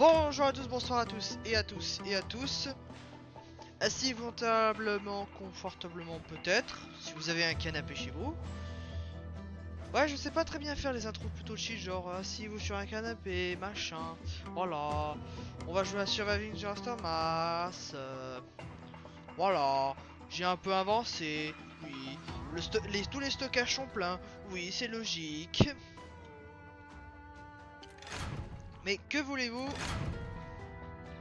Bonjour à tous, bonsoir à tous et à tous et à tous. Assis confortablement, peut-être, si vous avez un canapé chez vous. Ouais, je sais pas très bien faire les intros plutôt chill, genre asseyez-vous sur un canapé, machin. Voilà, on va jouer à Surviving Just Mass. Voilà, j'ai un peu avancé, oui. Tous les stockages sont pleins, oui, c'est logique. Mais que voulez-vous?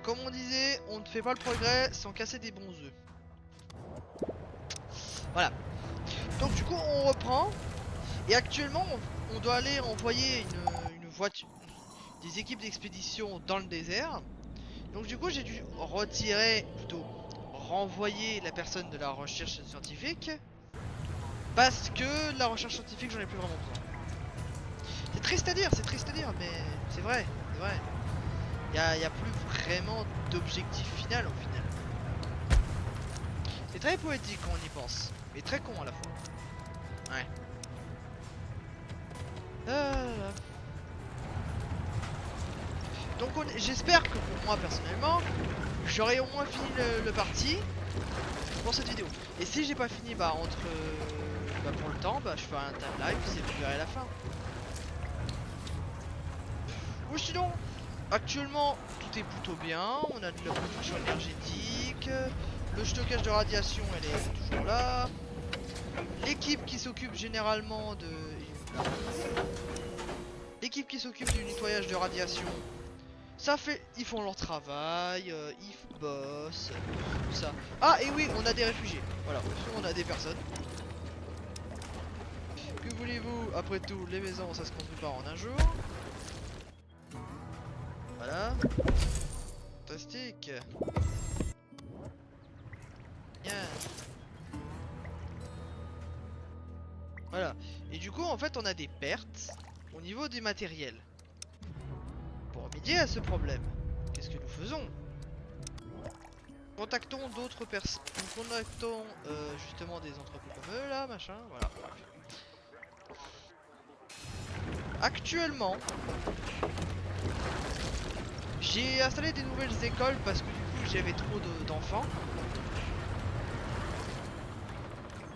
Comme on disait, on ne fait pas le progrès sans casser des bons œufs. Voilà. Donc du coup on reprend. Et actuellement on doit aller envoyer une voiture, des équipes d'expédition dans le désert. Donc du coup j'ai dû retirer, plutôt renvoyer la personne de la recherche scientifique. Parce que la recherche scientifique j'en ai plus vraiment besoin. C'est triste à dire, mais c'est vrai, c'est vrai. Y a plus vraiment d'objectif final au final. C'est très poétique quand on y pense, mais très con à la fois. Ouais. Donc j'espère que pour moi personnellement, j'aurai au moins fini le parti pour cette vidéo. Et si j'ai pas fini, bah pour le temps, bah je ferai un time live et vous verrez la fin. Ou sinon, actuellement tout est plutôt bien. On a de la production énergétique, le stockage de radiation, elle est toujours là. L'équipe qui s'occupe généralement de l'équipe qui s'occupe du nettoyage de radiation. Ça fait, ils font leur travail, ils bossent, tout ça. Ah et oui, on a des réfugiés. Voilà, on a des personnes. Que voulez-vous? Après tout, les maisons, ça se construit pas en un jour. Voilà. Fantastique. Bien. Voilà. Et du coup, en fait, on a des pertes au niveau du matériel. Pour remédier à ce problème, qu'est-ce que nous faisons? Contactons d'autres personnes. Contactons justement des entrepôts comme eux là, machin. Voilà. Actuellement, j'ai installé des nouvelles écoles parce que du coup j'avais trop d'enfants.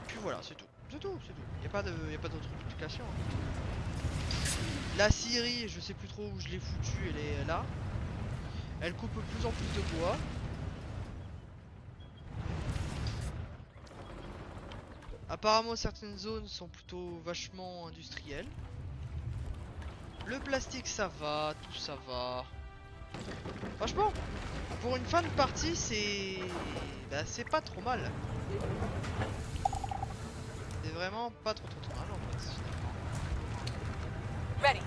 Puis voilà, c'est tout. C'est tout, c'est tout. Y a pas d'autre explication. La scierie, je sais plus trop où je l'ai foutue, elle est là. Elle coupe de plus en plus de bois. Apparemment certaines zones sont plutôt vachement industrielles. Le plastique ça va, tout ça va. Franchement, pour une fin de partie c'est... Bah c'est pas trop mal. C'est vraiment pas trop mal en fait. Ready.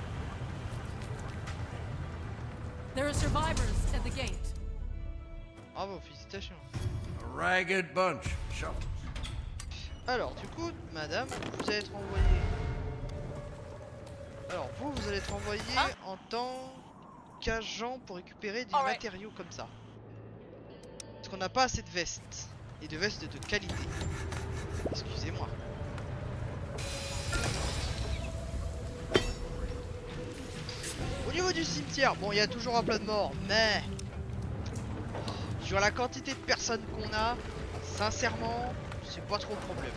There are survivors at the gate. Bravo, félicitations. A ragged bunch. Show. Alors, du coup, madame, vous allez être envoyé. Alors, vous allez être envoyé en tant qu'agent pour récupérer des matériaux comme ça. Parce qu'on n'a pas assez de vestes. Et de vestes de qualité. Excusez-moi. Au niveau du cimetière, bon, il y a toujours un plat de mort, mais sur la quantité de personnes qu'on a, sincèrement, c'est pas trop le problème.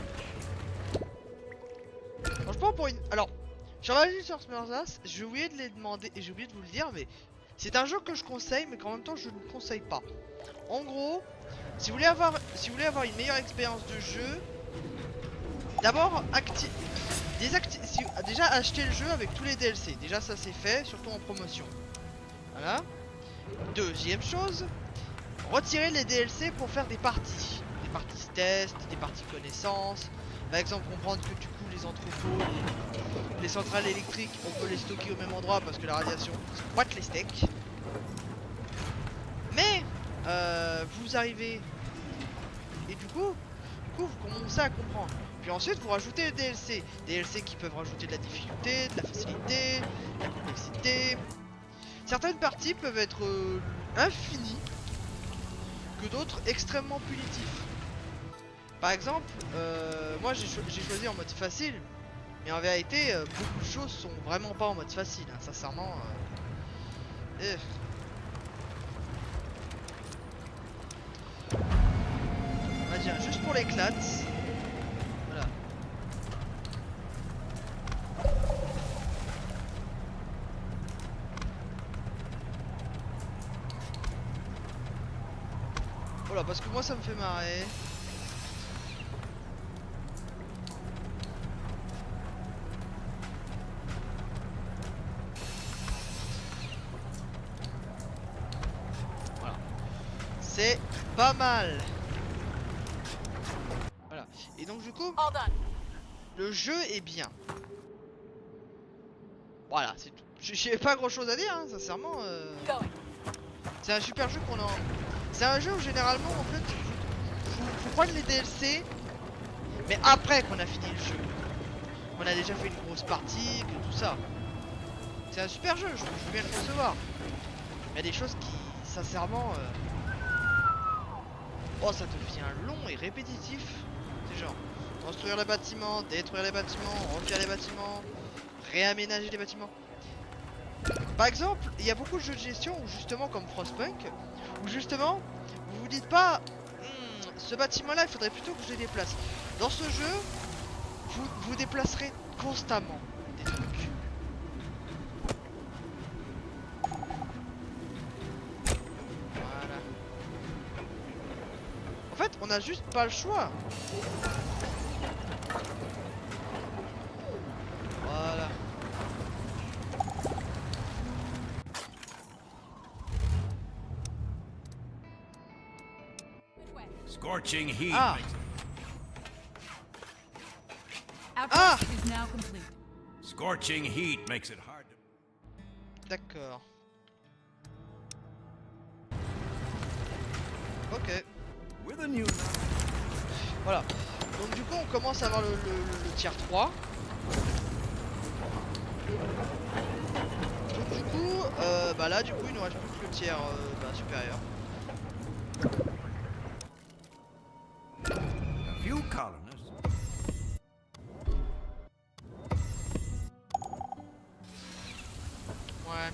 Franchement, pour une... Alors, sur la liste sur Smurfs, j'ai oublié de les demander et j'ai oublié de vous le dire, mais c'est un jeu que je conseille, mais qu'en même temps je ne conseille pas. En gros, si vous voulez avoir une meilleure expérience de jeu, d'abord déjà acheter le jeu avec tous les DLC. Déjà ça c'est fait, surtout en promotion. Voilà. Deuxième chose, retirer les DLC pour faire des parties. Des parties test, des parties connaissances. Par exemple, comprendre que du coup les entrepôts, les centrales électriques, on peut les stocker au même endroit parce que la radiation boite les steaks. Mais vous arrivez et du coup vous commencez à comprendre. Puis ensuite vous rajoutez les DLC. DLC qui peuvent rajouter de la difficulté, de la facilité, de la complexité. Certaines parties peuvent être infinies, que d'autres extrêmement punitifs. Par exemple, moi j'ai choisi en mode facile, mais en vérité beaucoup de choses sont vraiment pas en mode facile, hein, sincèrement. pour l'éclate. Voilà. Voilà, parce que moi ça me fait marrer. Voilà. C'est pas mal. Voilà. Et donc du coup, All done. le jeu est bien. Voilà, c'est tout. J'ai pas grand chose à dire, hein, sincèrement. Going. C'est un super jeu qu'on a. C'est un jeu où généralement en fait faut prendre les DLC, mais après qu'on a fini le jeu. On a déjà fait une grosse partie, que tout ça. C'est un super jeu, je veux bien le concevoir. Il y a des choses qui, sincèrement, oh ça devient long et répétitif. C'est genre construire les bâtiments, détruire les bâtiments, refaire les bâtiments, réaménager les bâtiments. Par exemple, il y a beaucoup de jeux de gestion où justement comme Frostpunk, où justement vous vous dites pas ce bâtiment là il faudrait plutôt que je le déplace. Dans ce jeu, vous déplacerez constamment des trucs. Voilà. En fait, on a juste pas le choix. Voilà. Which way? Scorching heat Ah. makes Outpost is now complete. scorching heat makes it hard to. D'accord. Ok. With a new. Voilà. Donc du coup on commence à avoir le tier 3. Donc du coup, bah là du coup il nous reste plus que le tiers supérieur. A few colonists. Ouais.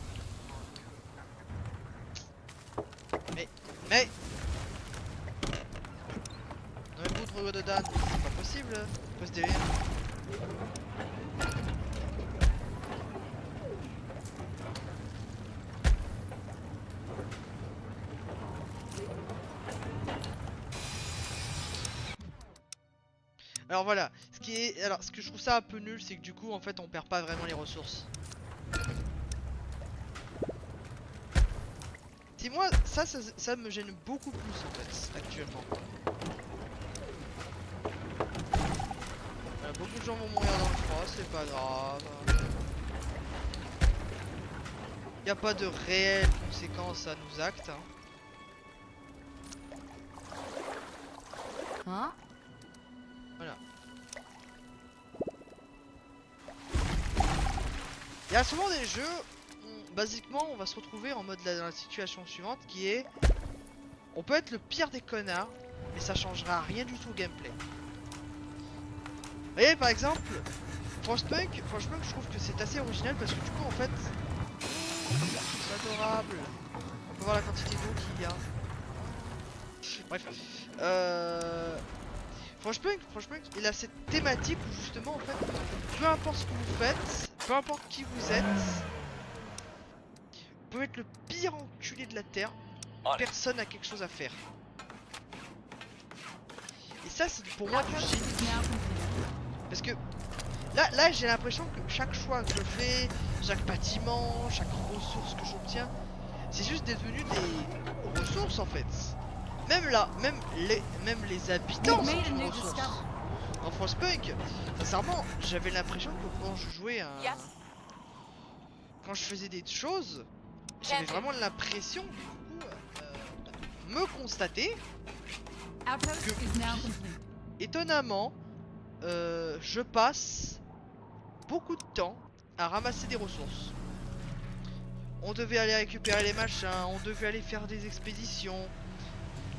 Mais dans les poutres de Dan, c'est pas possible. C'est quoi ce délire? Alors voilà, ce que je trouve ça un peu nul, c'est que du coup en fait on perd pas vraiment les ressources. Si moi ça me gêne beaucoup plus en fait actuellement. Beaucoup de gens vont mourir dans le froid, c'est pas grave. Y a pas de réelles conséquences à nos actes. Huh? Voilà. Il y a souvent des jeux où, basiquement, on va se retrouver en mode dans la situation suivante qui est on peut être le pire des connards, mais ça changera rien du tout au gameplay. Vous voyez, par exemple, Frostpunk, je trouve que c'est assez original parce que du coup, en fait, c'est adorable. On peut voir la quantité d'eau qu'il y a. Bref, Frostpunk, il a cette thématique où justement, en fait, peu importe ce que vous faites, peu importe qui vous êtes, vous pouvez être le pire enculé de la terre, personne n'a quelque chose à faire. Et ça, c'est pour moi du Outpost génie. is now complete. Parce que là j'ai l'impression que chaque choix que je fais, chaque bâtiment, chaque ressource que j'obtiens, c'est juste devenu des ressources en fait. Même là, même les habitants We've sont made a une new ressource. discovery. En Frostpunk, sincèrement, j'avais l'impression que quand je jouais à... Yes. Quand je faisais des choses, j'avais vraiment l'impression du coup me constater, Outpost is now complete. étonnamment, je passe beaucoup de temps à ramasser des ressources. On devait aller récupérer les machins, on devait aller faire des expéditions.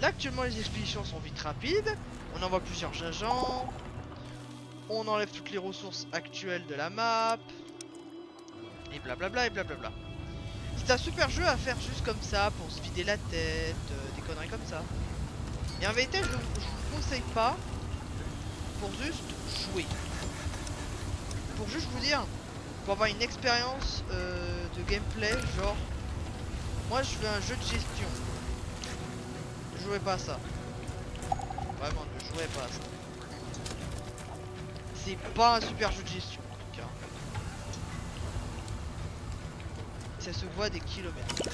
Là actuellement les expéditions sont vite rapides, on envoie plusieurs agents, on enlève toutes les ressources actuelles de la map, et blablabla et blablabla. C'est un super jeu à faire juste comme ça, pour se vider la tête, des conneries comme ça. Et en vérité, je vous conseille pas pour juste jouer. Pour juste vous dire, pour avoir une expérience de gameplay, genre, moi je veux un jeu de gestion. Ne jouez pas à ça. Vraiment, ne jouez pas à ça. C'est pas un super jeu de gestion en tout cas. Ça se voit des kilomètres.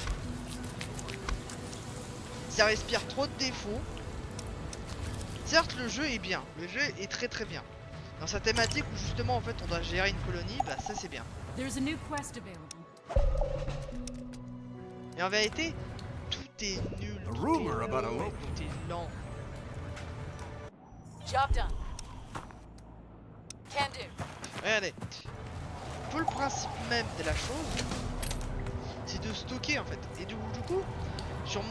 Ça respire trop de défauts. Certes, le jeu est bien. Le jeu est très très bien. Dans sa thématique où justement en fait on doit gérer une colonie, bah ça c'est bien. There's a new quest available. Mais en vérité, tout est nul. A Tout rumor est about a long, local. tout est lent. Job done. Can do. Regardez. Tout le principe même de la chose, c'est de stocker en fait. Et du coup, sur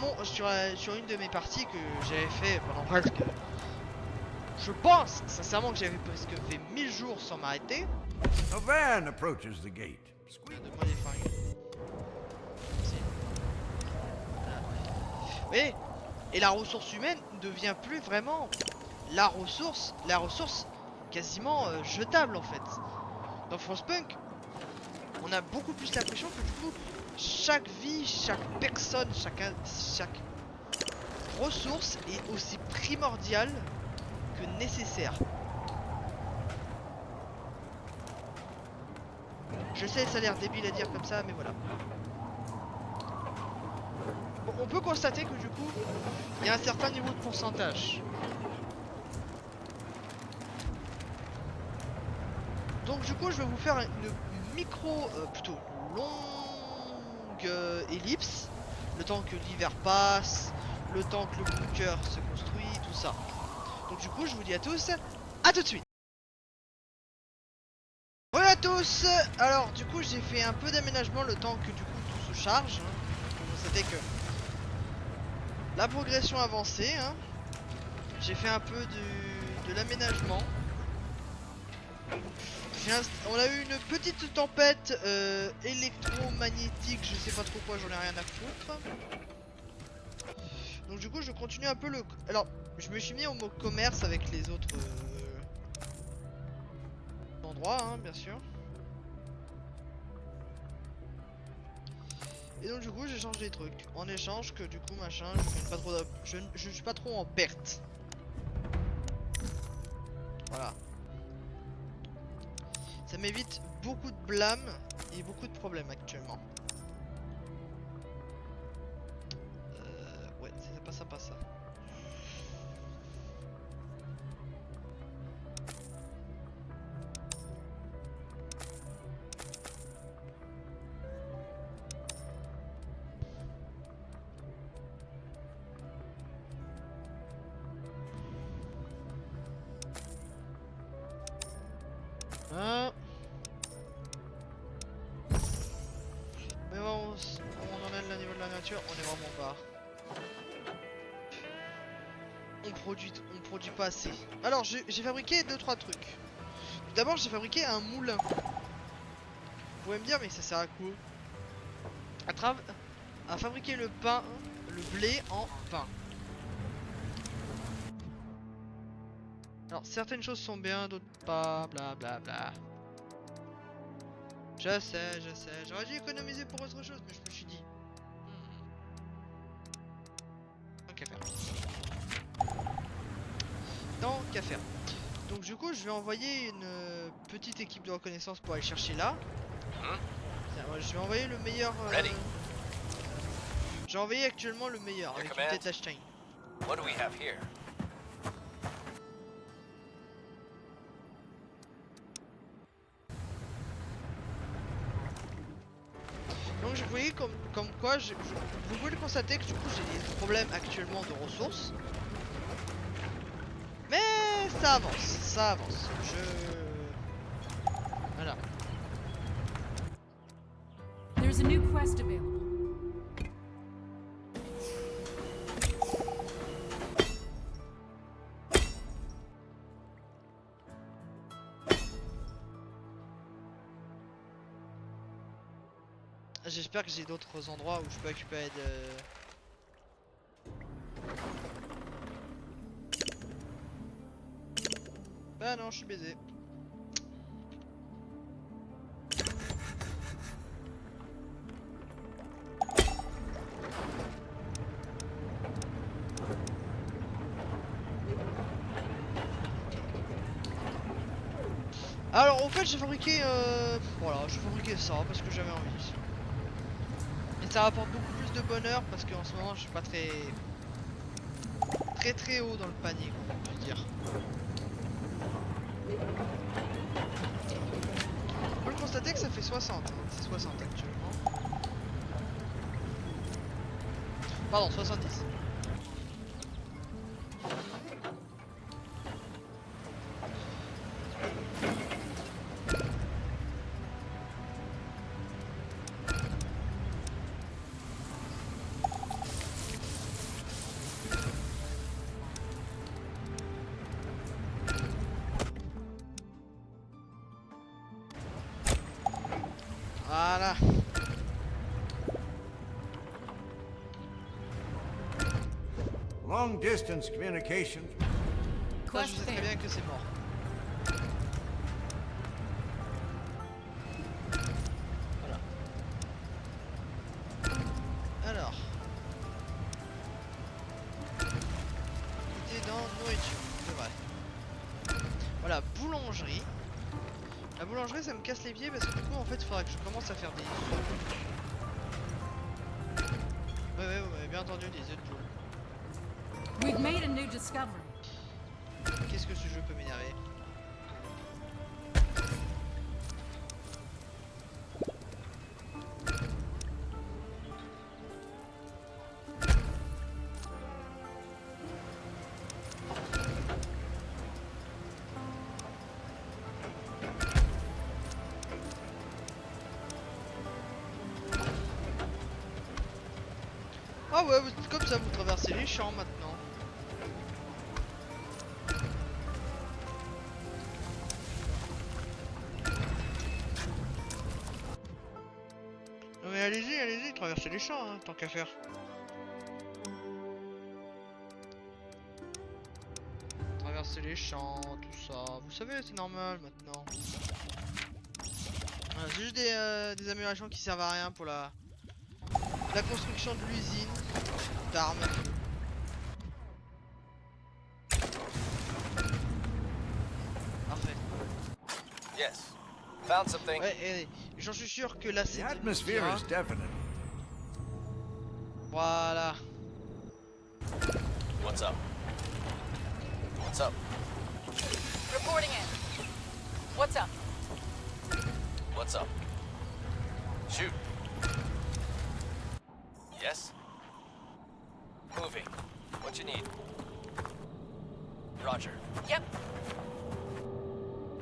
une de mes parties que j'avais fait pendant presque, je pense sincèrement que j'avais presque fait 1000 jours sans m'arrêter. A van approaches the gate. Squeak. Donne-moi des fringues. Merci. Voilà. Oui. Et la ressource humaine ne devient plus vraiment la ressource quasiment jetable en fait. Dans Frostpunk, on a beaucoup plus l'impression que du coup, chaque vie, chaque personne, chaque ressource est aussi primordiale que nécessaire. Je sais, ça a l'air débile à dire comme ça, mais voilà. Bon, on peut constater que du coup, il y a un certain niveau de pourcentage. Donc du coup, je vais vous faire une plutôt longue ellipse. Le temps que l'hiver passe, le temps que le bunker se construit, tout ça. Donc du coup, je vous dis à tous, à tout de suite. Bonjour à tous. Alors du coup, j'ai fait un peu d'aménagement le temps que du coup tout se charge. Vous savez que la progression avancée. J'ai fait un peu de l'aménagement. On a eu une petite tempête électromagnétique, je sais pas trop quoi, j'en ai rien à foutre. Donc du coup je continue un peu le... Alors je me suis mis au mot commerce avec les autres endroits, bien sûr. Et donc du coup j'échange des trucs. En échange que du coup machin, je suis pas trop en perte. Voilà. Ça m'évite beaucoup de blâme et beaucoup de problèmes actuellement. Ouais, c'est pas sympa ça. Mais bon, on en est le niveau de la nature, on est vraiment bas. On produit pas assez. Alors j'ai fabriqué 2-3 trucs. Tout d'abord j'ai fabriqué un moulin. Vous pouvez me dire mais ça sert à quoi? À fabriquer le pain, le blé en pain. Alors certaines choses sont bien, d'autres pas, bla bla bla. Je sais, j'aurais dû économiser pour autre chose, mais je me suis dit. Tant qu'à faire. Tant qu'à faire. Donc du coup je vais envoyer une petite équipe de reconnaissance pour aller chercher là. Tiens, ouais, je vais envoyer le meilleur. J'ai envoyé actuellement le meilleur avec une tête d'Einstein. What do we have here? Donc vous voyez comme quoi vous pouvez le constater que du coup j'ai des problèmes actuellement de ressources. Mais ça avance. Voilà. There's a new quest available. J'espère que j'ai d'autres endroits où je peux récupérer Ah non, je suis baisé. Alors en fait j'ai fabriqué voilà, j'ai fabriqué ça parce que j'avais envie. Et ça apporte beaucoup plus de bonheur parce qu'en ce moment je suis pas très haut dans le panier, quoi, on peut dire. On peut le constater que ça fait 60, hein. C'est 60 actuellement. Pardon, 70. Voilà. Long distance communications. Ça, je Quest sais très failed. bien que c'est mort. Voilà. Alors. Était dans nourriture, c'est vrai. Voilà, boulangerie. La boulangerie, ça me casse les pieds parce que du coup, en fait, il faudra que je commence à faire des œufs. Ouais, vous m'avez bien entendu, des œufs de poule. We've made a new discovery. Qu'est-ce que ce jeu peut m'énerver? Ah ouais, comme ça, vous traversez les champs maintenant. Non mais allez-y, traversez les champs, hein, tant qu'à faire. Traverser les champs, tout ça. Vous savez, c'est normal maintenant. Voilà, c'est juste des améliorations qui servent à rien pour la construction de l'usine d'armes. Parfait. Yes. Found something. Ouais, et j'en suis sûr que là The c'est atmosphere is definite. Voilà. What's up? What's up? Reporting in. What's up? What's up? Shoot. Yes? Moving. What you need? Roger. Yep.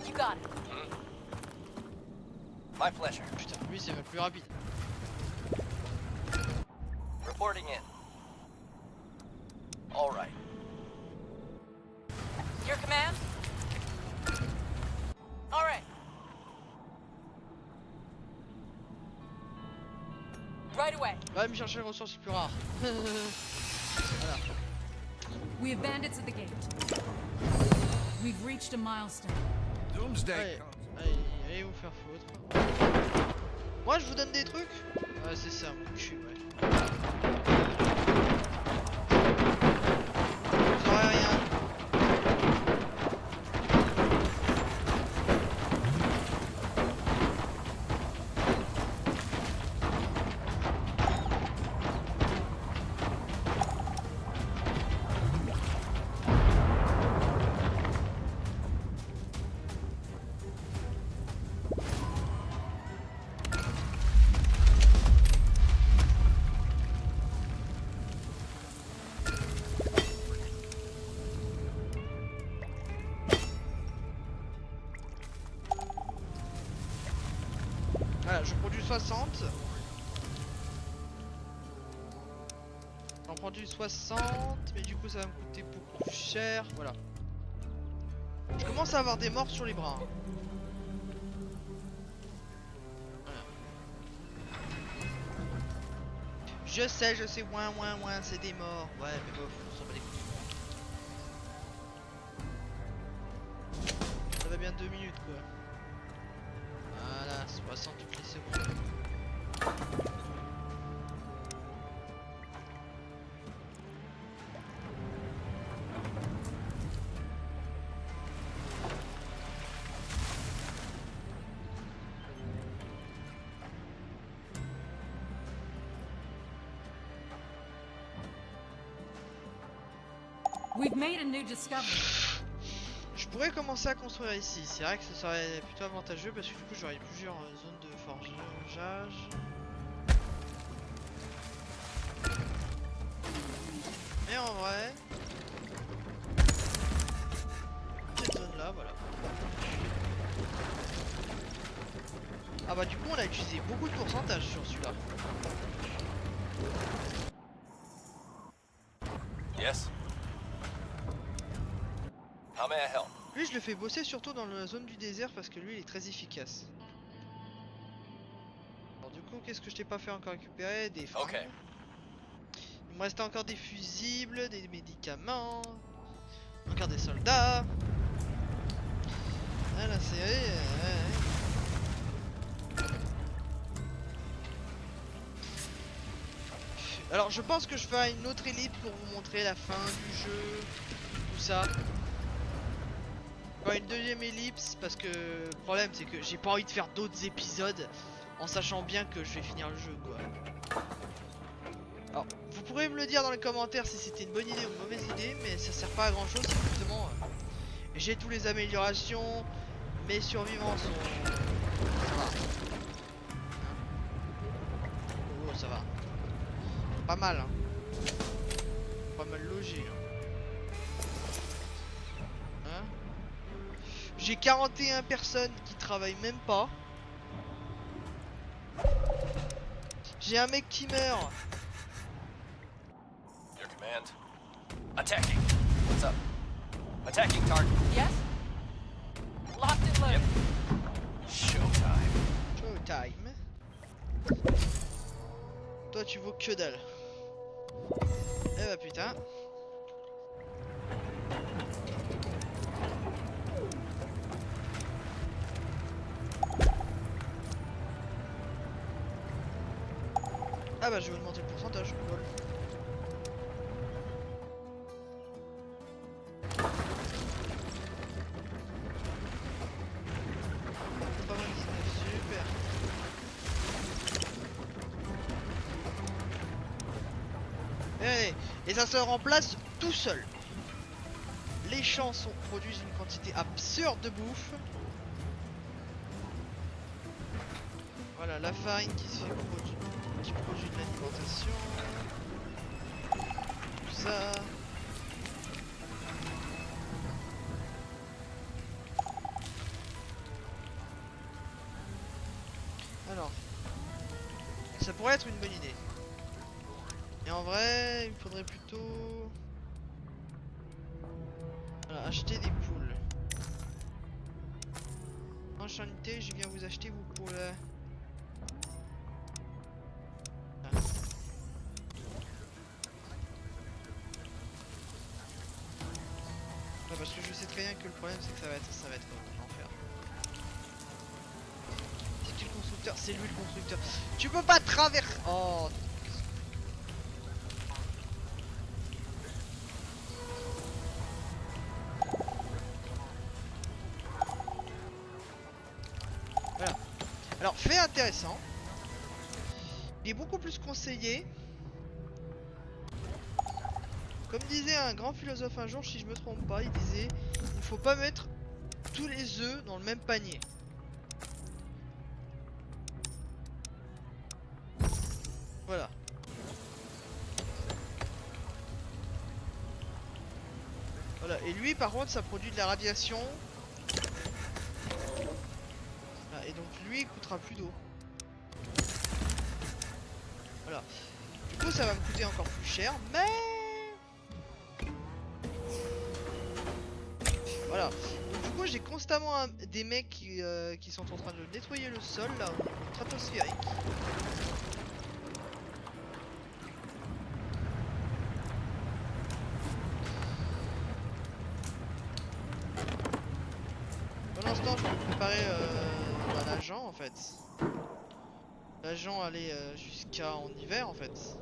You got it. My pleasure. Putain, lui c'est le plus rapide. Reporting in. All right. Your command? All right. Right away. Va me chercher les ressources les plus rares. Voilà. We have bandits at the gate. We've reached a milestone. Doomsday Allez, comes. allez vous faire foutre. Moi je vous donne des trucs. Ouais c'est ça, mon cul, ouais. Vous aurez rien. Voilà, je produis 60. J'en produis 60, mais du coup ça va me coûter beaucoup plus cher. Voilà. Je commence à avoir des morts sur les bras, hein. Voilà. Je sais, ouin, c'est des morts. Ouais, mais bof, on s'en bat les couilles. va bien 2 minutes quoi. Voilà, 60 toutes les secondes. We've made a new discovery. Je pourrais commencer à construire ici, c'est vrai que ce serait plutôt avantageux parce que du coup j'aurais plusieurs zones de forgeage. Mais en vrai, cette zone là, voilà. Ah bah du coup on a utilisé beaucoup de pourcentage sur celui-là. Yes? How may I help? Lui je le fais bosser surtout dans la zone du désert parce que lui il est très efficace. Alors du coup qu'est-ce que je t'ai pas fait encore récupérer? Des fringues. Ok. Il me restait encore des fusibles, des médicaments, encore des soldats. Ah la série, Alors je pense que je ferai une autre ellipse pour vous montrer la fin du jeu, tout ça. Pas une deuxième ellipse parce que le problème c'est que j'ai pas envie de faire d'autres épisodes en sachant bien que je vais finir le jeu quoi. Alors vous pourrez me le dire dans les commentaires si c'était une bonne idée ou une mauvaise idée, mais ça sert pas à grand chose justement. J'ai toutes les améliorations, mes survivants sont... ça va. Oh ça va. Pas mal hein. Pas mal logé hein. J'ai 41 personnes qui travaillent même pas. J'ai un mec qui meurt. Your command. Attacking. What's up? Attacking target. Yes? Locked and loaded. Showtime. Showtime. Toi tu vaux que dalle. Eh bah putain. Ah bah je vais augmenter le pourcentage, lol. Super. Et ça se remplace tout seul. Les champs produisent une quantité absurde de bouffe. Voilà la farine qui se fait qui produit de l'alimentation. Tout ça. Alors, ça pourrait être une bonne idée. Et en vrai, il me faudrait plutôt... Voilà, acheter des poules. Enchanté, je viens vous acheter vos poules. Ah. Ouais, parce que je sais très bien que le problème c'est que ça va être l'enfer. C'est qui le constructeur? C'est lui le constructeur. Tu peux pas traverser. Oh. Voilà. Alors, fait intéressant. Il est beaucoup plus conseillé. Comme disait un grand philosophe un jour, si je me trompe pas, il disait il faut pas mettre tous les œufs dans le même panier. Voilà. Voilà, et lui par contre ça produit de la radiation. Voilà, et donc lui il coûtera plus d'eau. Voilà. Du coup ça va me coûter encore plus cher, mais... Voilà. Donc du coup j'ai constamment des mecs qui sont en train de nettoyer le sol là, au niveau stratosphérique. Pendant attendant, je vais préparer bah, l'agent en fait. L'agent allait jusqu'à en hiver en fait.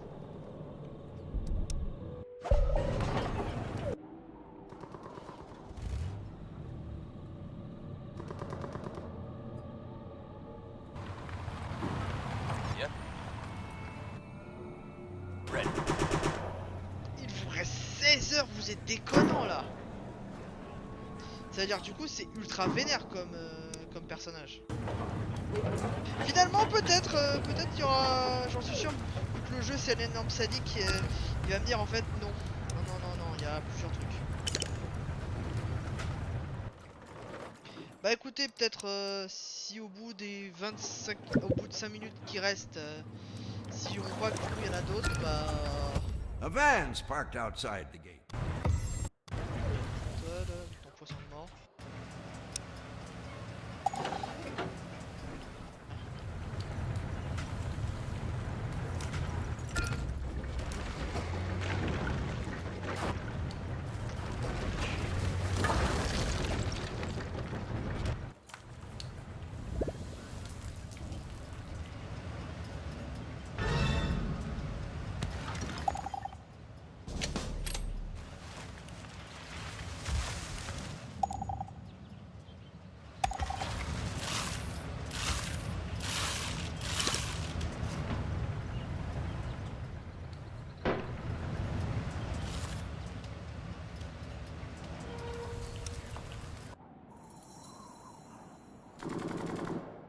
Yep. Ready. Il vous reste 16 heures, vous êtes déconnant là. Ça veut dire du coup c'est ultra vénère comme personnage. Finalement peut-être il y aura, j'en suis sûr, vu que le jeu c'est un énorme sadique, il va me dire en fait non. Non, il y a plusieurs trucs. Bah écoutez, peut-être si au bout des 25, au bout de 5 minutes qui restent, si on voit que du coup il y en a d'autres, bah... A van's parked outside the gate. Ton poisson de mort.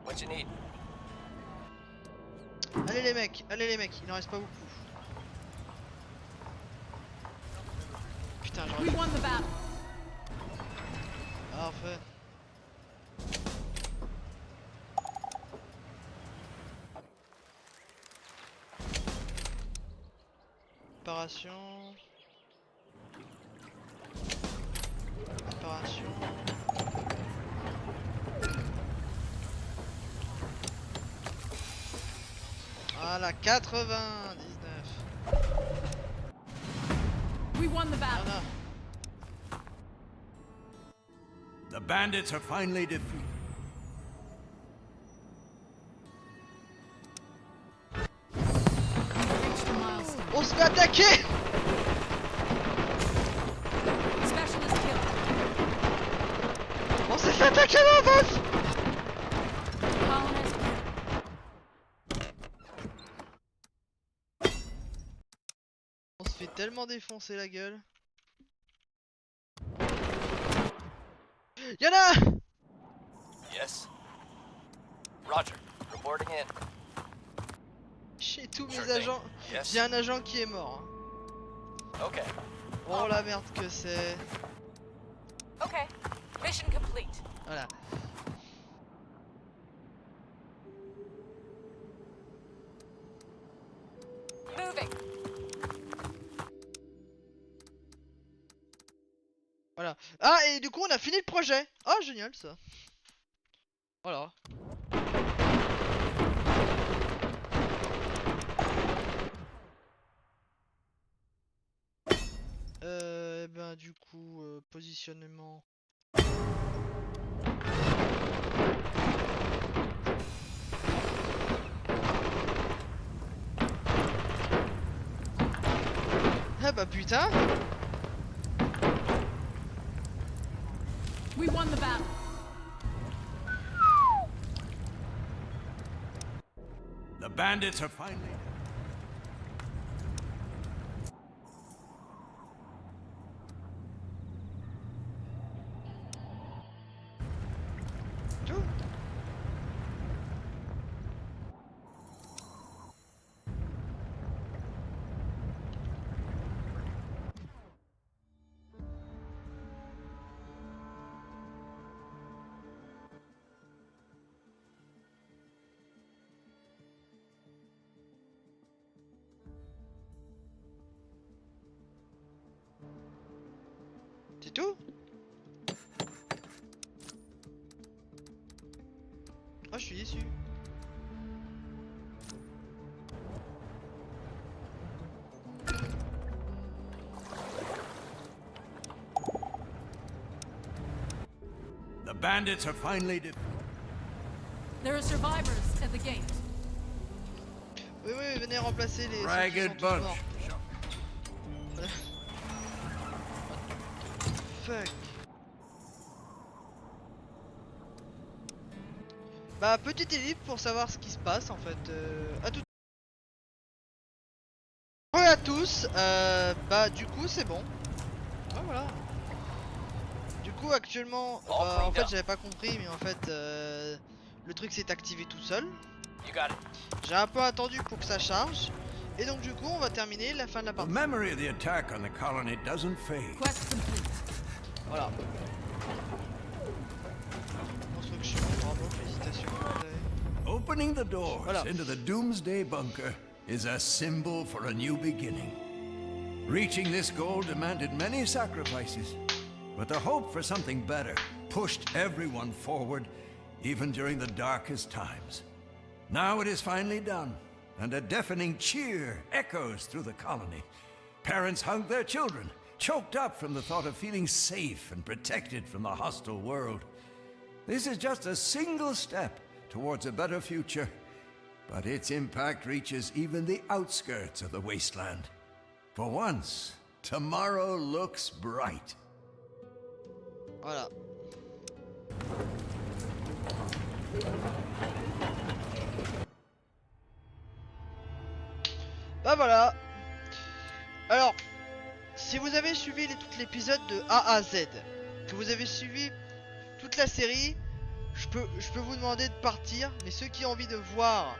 What you need? Allez les mecs, il en reste pas beaucoup. Putain, We j'aurais... won the battle. Parfait. Préparation. Préparation. Voilà, 99. We won the battle. Voilà. The bandits are finally defeated. Reached a milestone. On se fait attaquer! Specialist killed. On s'est fait attaquer là, boss! Colonist killed. On se fait tellement défoncer la gueule. Y'en a! Yes. Roger. Reporting in. Chez tous mes Sure thing. agents, Yes. j'ai un agent qui est mort. Hein. Okay. Oh la merde que c'est. Okay. Mission complete. Voilà. Moving. Voilà. Ah, et du coup, on a fini le projet. Oh, génial ça. Voilà. Ben du coup, positionnement. Ah bah putain. We won the battle. The bandits are finally... Tout. C'est tout? Ah, je suis déçu. The bandits are finally defeated. There are survivors at the gate. Oui, oui, venez remplacer les. ceux qui sont Ragged tous bunch. morts. Fuck. Bah, petite ellipse pour savoir ce qui se passe en fait. À tout. Ouais, à tous. Bah, du coup, c'est bon. Ouais, voilà. Du coup, actuellement, en fait, j'avais pas compris, mais en fait, le truc s'est activé tout seul. You got it. J'ai un peu attendu pour que ça charge. Et donc, du coup, on va terminer la fin de la The partie. memory of the attack on the colony doesn't fade. Quest complete. Voilà. Construction, bravo, félicitations. Opening the doors Voilà. into the Doomsday Bunker is a symbol for a new beginning. Reaching this goal demanded many sacrifices, but the hope for something better pushed everyone forward, even during the darkest times. Now it is finally done, and a deafening cheer echoes through the colony. Parents hug their children, choked up from the thought of feeling safe and protected from the hostile world. This is just a single step towards a better future, but its impact reaches even the outskirts of the wasteland. For once, tomorrow looks bright. Voilà. Bah voilà. Alors, si vous avez suivi tout l'épisode de A à Z, que vous avez suivi toute la série, je peux vous demander de partir, mais ceux qui ont envie de voir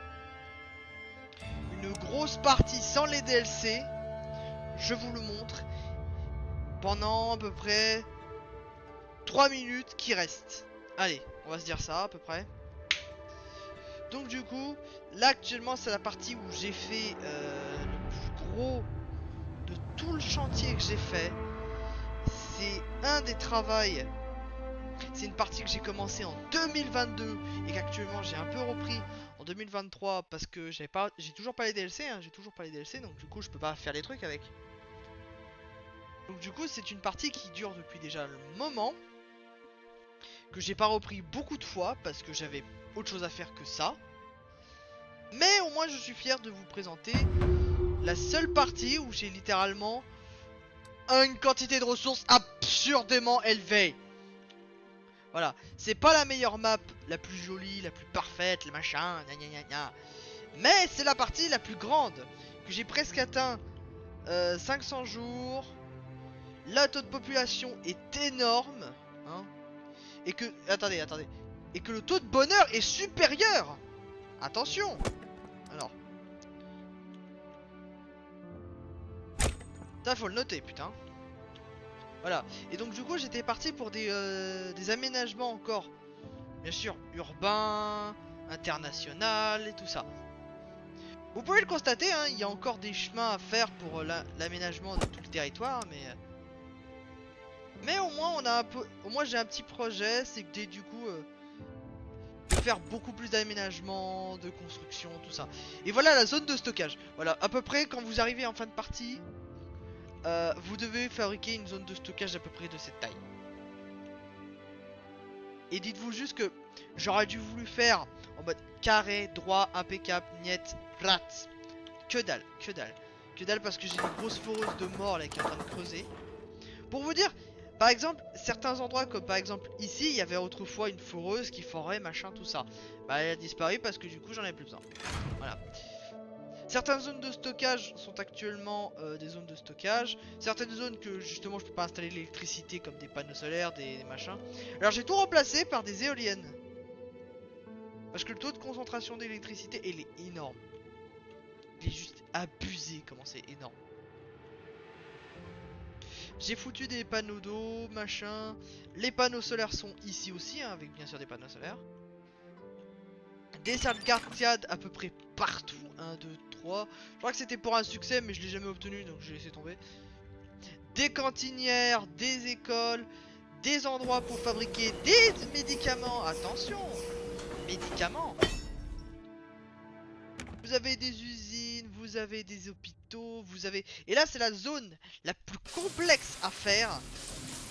une grosse partie sans les DLC, je vous le montre pendant à peu près 3 minutes qui restent. Allez, on va se dire ça à peu près. Donc du coup, là actuellement c'est la partie où j'ai fait le plus gros de tout le chantier que j'ai fait. C'est un des travails. C'est une partie que j'ai commencé en 2022 et qu'actuellement j'ai un peu repris en 2023 parce que j'ai toujours pas les DLC, hein, j'ai toujours pas les DLC, donc du coup je peux pas faire les trucs avec. Donc du coup c'est une partie qui dure depuis déjà le moment, que j'ai pas repris beaucoup de fois parce que j'avais autre chose à faire que ça. Mais au moins je suis fier de vous présenter la seule partie où j'ai littéralement une quantité de ressources absurdement élevée. Voilà, c'est pas la meilleure map, la plus jolie, la plus parfaite, le machin, gna gna gna gna. Mais c'est la partie la plus grande, que j'ai presque atteint 500 jours. Le taux de population est énorme, hein. Et que, attendez, et que le taux de bonheur est supérieur. Attention. Alors. Ça faut le noter, putain. Voilà, et donc du coup j'étais parti pour des aménagements encore, bien sûr, urbains, international et tout ça. Vous pouvez le constater, hein, il y a encore des chemins à faire pour l'aménagement de tout le territoire, mais au moins on a un peu, au moins j'ai un petit projet, c'est que du coup de faire beaucoup plus d'aménagements, de construction, tout ça. Et voilà la zone de stockage. Voilà, à peu près quand vous arrivez en fin de partie. Vous devez fabriquer une zone de stockage à peu près de cette taille. Et dites-vous juste que j'aurais dû voulu faire en mode carré, droit, impeccable, niet, plat. Que dalle, que dalle. Que dalle parce que j'ai une grosse foreuse de mort là qui est en train de creuser. Pour vous dire, par exemple, certains endroits comme par exemple ici, il y avait autrefois une foreuse qui forait machin tout ça. Bah elle a disparu parce que du coup j'en ai plus besoin. Voilà. Certaines zones de stockage sont actuellement des zones de stockage. Certaines zones que justement je peux pas installer l'électricité comme des panneaux solaires, des machins. Alors j'ai tout remplacé par des éoliennes. Parce que le taux de concentration d'électricité il est énorme. Il est juste abusé comment c'est énorme. J'ai foutu des panneaux d'eau, machin. Les panneaux solaires sont ici aussi, hein, avec bien sûr des panneaux solaires. Des salles gardiades à peu près partout. 1, 2, 3. Je crois que c'était pour un succès, mais je l'ai jamais obtenu, donc j'ai laissé tomber. Des cantinières, des écoles, des endroits pour fabriquer des médicaments. Attention, médicaments. Vous avez des usines, vous avez des hôpitaux, vous avez... Et là, c'est la zone la plus complexe à faire.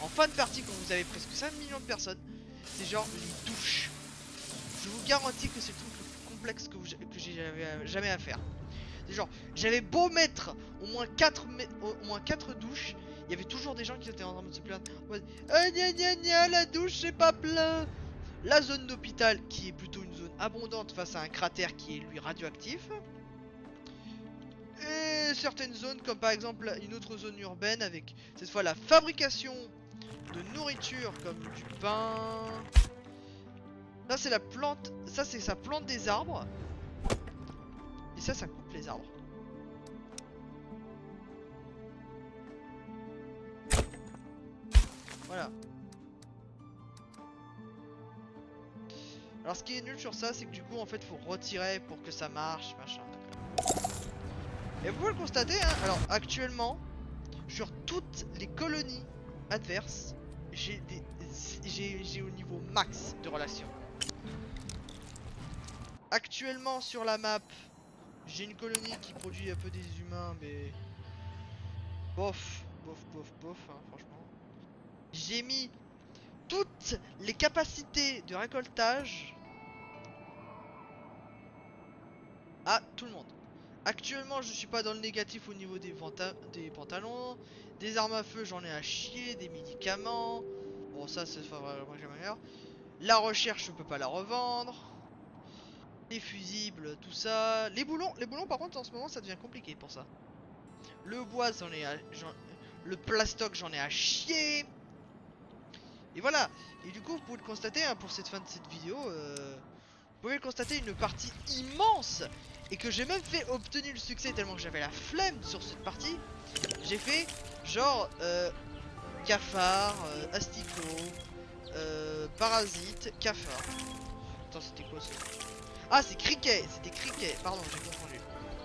En fin de partie, quand vous avez presque 5 millions de personnes. c'est genre une douche. Je vous garantis que c'est le truc le plus complexe que j'ai jamais à faire. C'est genre, j'avais beau mettre au moins 4 douches, il y avait toujours des gens qui étaient en train de se plaindre. Ouais, ah, gna gna gna, la douche c'est pas plein. La zone d'hôpital qui est plutôt une zone abondante face à un cratère qui est lui radioactif. Et certaines zones comme par exemple une autre zone urbaine avec cette fois la fabrication de nourriture comme du pain. Là c'est la plante, ça c'est ça plante des arbres. Et ça coupe les arbres. Voilà. Alors ce qui est nul sur ça c'est que du coup en fait faut retirer pour que ça marche machin. Et vous pouvez le constater hein, alors actuellement sur toutes les colonies adverses j'ai au niveau max de relations. Actuellement sur la map j'ai une colonie qui produit un peu des humains mais bof hein, franchement. J'ai mis toutes les capacités de récoltage à tout le monde. Actuellement je suis pas dans le négatif au niveau des pantalons. Des armes à feu j'en ai à chier. Des médicaments. Bon ça c'est vraiment meilleur. La recherche je peux pas la revendre. Les fusibles tout ça. Les boulons par contre en ce moment ça devient compliqué pour ça. Le bois le plastoc j'en ai à chier. Et voilà. Et du coup vous pouvez le constater hein, pour cette fin de cette vidéo vous pouvez le constater une partie immense. Et que j'ai même fait obtenir le succès tellement que j'avais la flemme sur cette partie. J'ai fait genre cafard, asticot, parasite, cafard. Attends c'était quoi ça? Ah c'est criquet, c'était criquet, pardon j'ai confondu.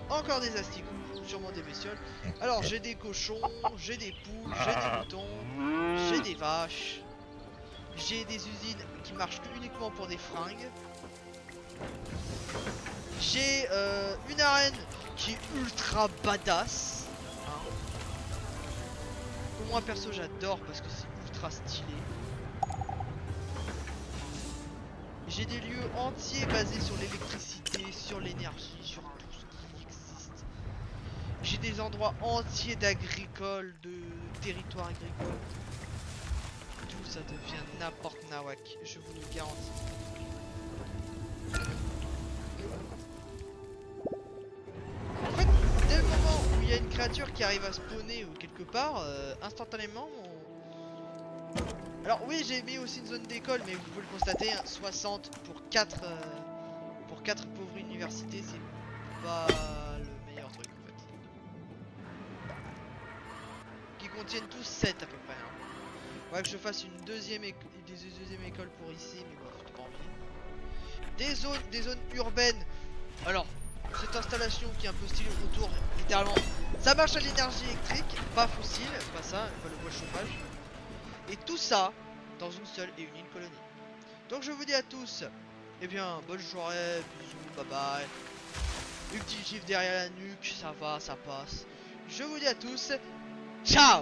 Encore des asticots, sûrement des bestioles. Alors j'ai des cochons, j'ai des poules, j'ai des moutons, j'ai des vaches. J'ai des usines qui marchent uniquement pour des fringues. J'ai une arène qui est ultra badass hein. Que moi perso j'adore parce que c'est ultra stylé. J'ai des lieux entiers basés sur l'électricité, sur l'énergie, sur tout ce qui existe. J'ai des endroits entiers d'agricole, de territoire agricole. Tout ça devient n'importe nawak, je vous le garantis. En fait, dès le moment où il y a une créature qui arrive à spawner ou quelque part, instantanément Alors oui j'ai mis aussi une zone d'école mais vous pouvez le constater hein, 60 pour 4 pauvres universités c'est pas le meilleur truc en fait. Qui contiennent tous 7 à peu près hein. Ouais que je fasse une deuxième école pour ici mais bon j'ai pas envie. Des zones urbaines. Alors cette installation qui est un peu stylée autour littéralement ça marche à l'énergie électrique, pas fossile, pas ça, pas le bois de chauffage. Et tout ça dans une seule et unique colonie. Donc je vous dis à tous, eh bien bonne soirée, bisous, bye bye. Le petit chiffre derrière la nuque, ça va, ça passe. Je vous dis à tous, ciao.